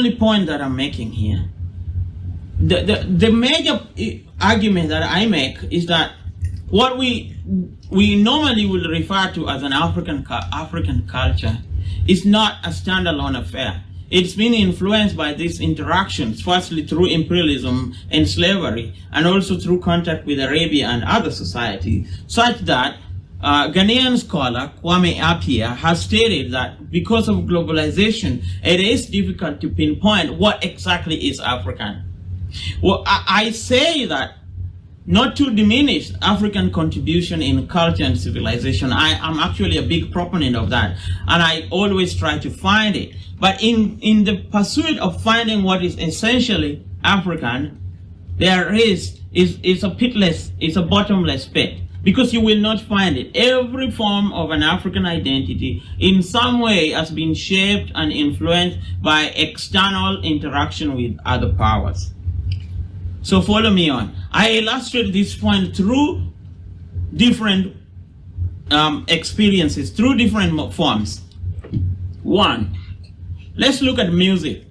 only point that I'm making here. The major argument that I make is that what we normally will refer to as an African culture is not a standalone affair. It's been influenced by these interactions, firstly through imperialism and slavery, and also through contact with Arabia and other societies, such that Ghanaian scholar Kwame Appiah has stated that because of globalization, it is difficult to pinpoint what exactly is African. Well, I say that not to diminish African contribution in culture and civilization. I am actually a big proponent of that, and I always try to find it. But in the pursuit of finding what is essentially African, there is a bottomless pit, because you will not find it. Every form of an African identity in some way has been shaped and influenced by external interaction with other powers. So follow me on. I illustrate this point through different experiences, through different forms. One, let's look at music.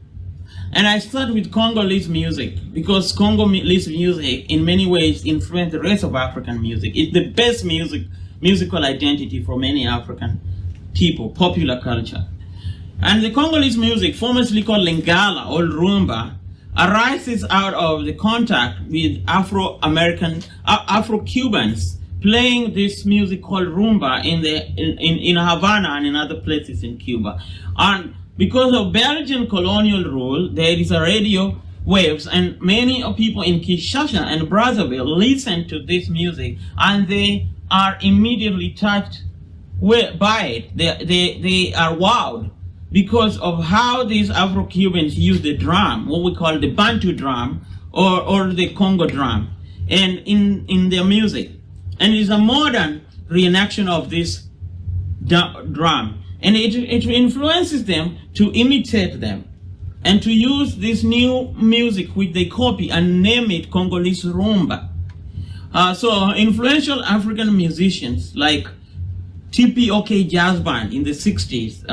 And I start with Congolese music, because Congolese music in many ways influenced the rest of African music. It's the best musical identity for many African people, popular culture. And the Congolese music, formerly called Lingala or Rumba, arises out of the contact with Afro-Cubans playing this music called rumba in Havana and in other places in Cuba. And because of Belgian colonial rule, there is a radio waves, and many people in Kinshasa and Brazzaville listen to this music, and they are immediately touched by it. They are wowed because of how these Afro-Cubans use the drum, what we call the Bantu drum or the Congo drum, and in their music. And it's a modern reenaction of this drum. And it influences them to imitate them and to use this new music which they copy and name it Congolese rumba. So influential African musicians like TPOK Jazz Band in the 60s,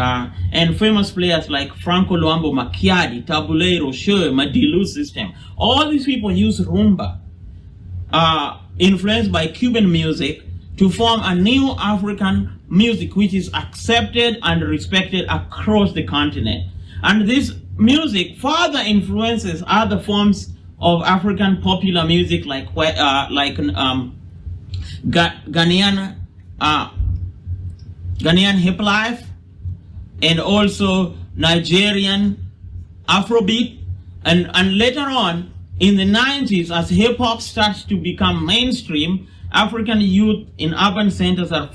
and famous players like Franco Luambo Macchiadi, Tabule Rocher, Madilu System. All these people use rumba, influenced by Cuban music, to form a new African music which is accepted and respected across the continent. And this music further influences other forms of African popular music like Ghanaian hip life, and also Nigerian Afrobeat, and later on in the 90s, as hip hop starts to become mainstream, African youth in urban centers are